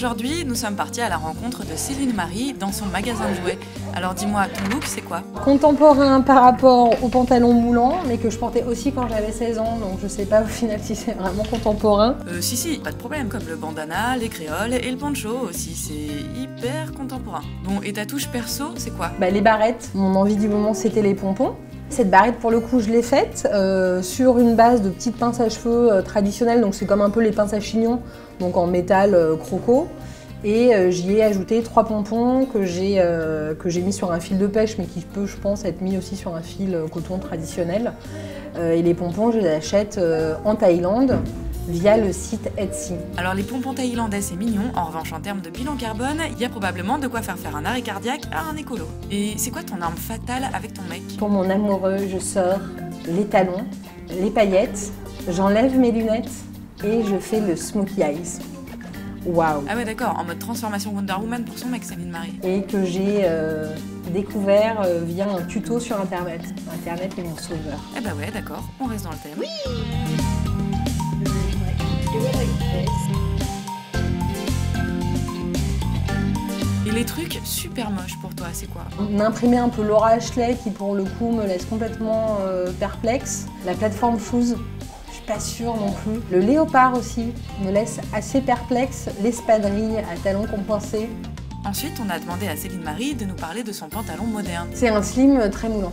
Aujourd'hui, nous sommes partis à la rencontre de Céline Marie dans son magasin de jouets. Alors dis-moi, ton look c'est quoi? Contemporain par rapport aux pantalons moulants, mais que je portais aussi quand j'avais 16 ans, donc je sais pas au final si c'est vraiment contemporain. Si, pas de problème, comme le bandana, les créoles et le poncho aussi, c'est hyper contemporain. Bon, et ta touche perso, c'est quoi? Les barrettes, mon envie du moment c'était les pompons. Cette barrette pour le coup je l'ai faite sur une base de petites pinces à cheveux traditionnelles, donc c'est comme un peu les pinces à chignon, donc en métal croco. Et j'y ai ajouté 3 pompons que j'ai mis sur un fil de pêche, mais qui peut, je pense, être mis aussi sur un fil coton traditionnel. Et les pompons, je les achète en Thaïlande via le site Etsy. Alors les pompons thaïlandais c'est mignon, en revanche en termes de bilan carbone, il y a probablement de quoi faire un arrêt cardiaque à un écolo. Et c'est quoi ton arme fatale avec ton mec? Pour mon amoureux, je sors les talons, les paillettes, j'enlève mes lunettes et je fais le smokey eyes. Waouh! Ah ouais d'accord, en mode transformation Wonder Woman pour son mec, Céline Marie. Et que j'ai découvert via un tuto sur internet. Internet est mon sauveur. Eh bah ouais d'accord, on reste dans le thème. Oui. Et les trucs super moches pour toi, c'est quoi? On a imprimé un peu Laura Ashley qui pour le coup me laisse complètement perplexe. La plateforme shoes, je suis pas sûre non plus. Le léopard aussi me laisse assez perplexe. L'espadrille à talons compensés. Ensuite, on a demandé à Céline Marie de nous parler de son pantalon moderne. C'est un slim très moulant,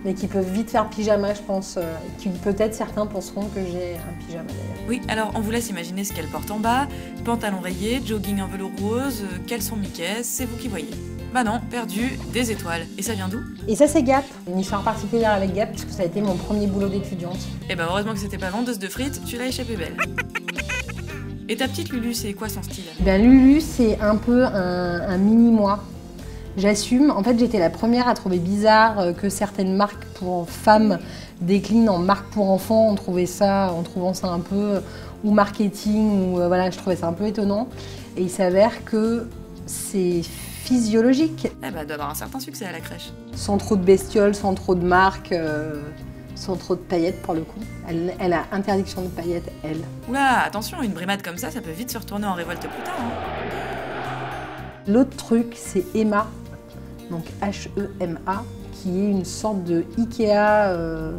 mais qui peut vite faire pyjama, je pense. Qui peut-être certains penseront que j'ai un pyjama d'ailleurs. Oui, alors on vous laisse imaginer ce qu'elle porte en bas. Pantalon rayé, jogging en velours rose, caleçon Mickey, c'est vous qui voyez. Bah non, perdu, des étoiles. Et ça vient d'où? Et ça c'est Gap. Une histoire particulière avec Gap, puisque ça a été mon premier boulot d'étudiante. Eh ben heureusement que c'était pas vendeuse de frites, tu l'as échappé belle. Et ta petite Lulu, c'est quoi son style? Lulu, c'est un peu un mini-moi. J'assume. En fait, j'étais la première à trouver bizarre que certaines marques pour femmes déclinent en marques pour enfants. En trouvant ça un peu ou marketing, ou voilà, je trouvais ça un peu étonnant. Et il s'avère que c'est physiologique. Eh ben, elle doit avoir un certain succès à la crèche. Sans trop de bestioles, sans trop de marques, sans trop de paillettes pour le coup. Elle a interdiction de paillettes, elle. Oula, attention, une brimade comme ça peut vite se retourner en révolte plus tard. Hein. L'autre truc, c'est Emma, donc H-E-M-A, qui est une sorte de Ikea,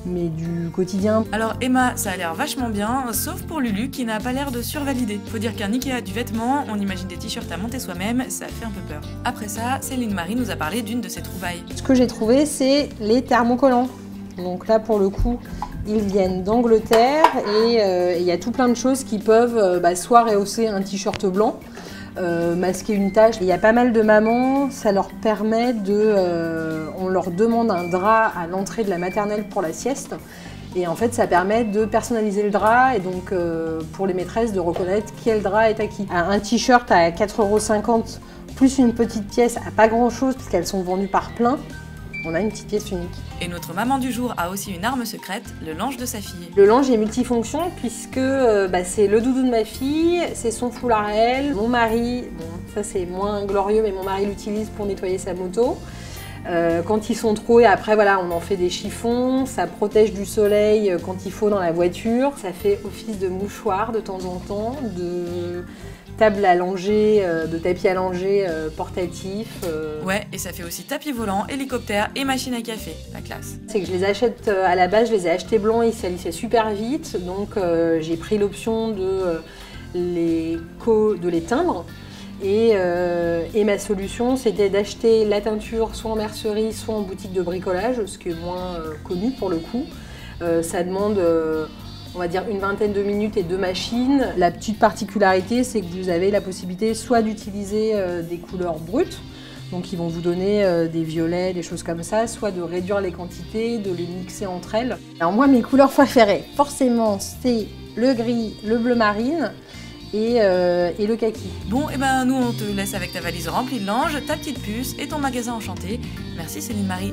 mais du quotidien. Alors Emma, ça a l'air vachement bien, sauf pour Lulu qui n'a pas l'air de survalider. Faut dire qu'un Ikea du vêtement, on imagine des t-shirts à monter soi-même, ça fait un peu peur. Après ça, Céline Marie nous a parlé d'une de ses trouvailles. Ce que j'ai trouvé, c'est les thermocollants. Donc là, pour le coup, ils viennent d'Angleterre et il y a tout plein de choses qui peuvent soit rehausser un t-shirt blanc, masquer une tache. Il y a pas mal de mamans, ça leur permet on leur demande un drap à l'entrée de la maternelle pour la sieste. Et en fait, ça permet de personnaliser le drap et donc pour les maîtresses de reconnaître quel drap est à qui. Un t-shirt à 4,50 € plus une petite pièce à pas grand-chose parce qu'elles sont vendues par plein. On a une petite pièce unique. Et notre maman du jour a aussi une arme secrète, le linge de sa fille. Le linge est multifonction puisque c'est le doudou de ma fille, c'est son foulard à elle. Mon mari, bon ça c'est moins glorieux, mais mon mari l'utilise pour nettoyer sa moto. Quand ils sont troués, après voilà, on en fait des chiffons, ça protège du soleil quand il faut dans la voiture. Ça fait office de mouchoir de temps en temps, de table à langer, de tapis à langer portatif. Ouais, et ça fait aussi tapis volant, hélicoptère et machine à café, la classe. C'est que je les achète à la base, je les ai achetés blancs, ils salissaient super vite, donc j'ai pris l'option de les teindre. Et ma solution, c'était d'acheter la teinture soit en mercerie, soit en boutique de bricolage, ce qui est moins connu pour le coup. Ça demande on va dire une vingtaine de minutes et 2 machines. La petite particularité, c'est que vous avez la possibilité soit d'utiliser des couleurs brutes, donc ils vont vous donner des violets, des choses comme ça, soit de réduire les quantités, de les mixer entre elles. Alors moi, mes couleurs préférées, forcément, c'est le gris, le bleu marine et le kaki. Bon, et ben nous on te laisse avec ta valise remplie de linge, ta petite puce et ton magasin enchanté. Merci Céline Marie.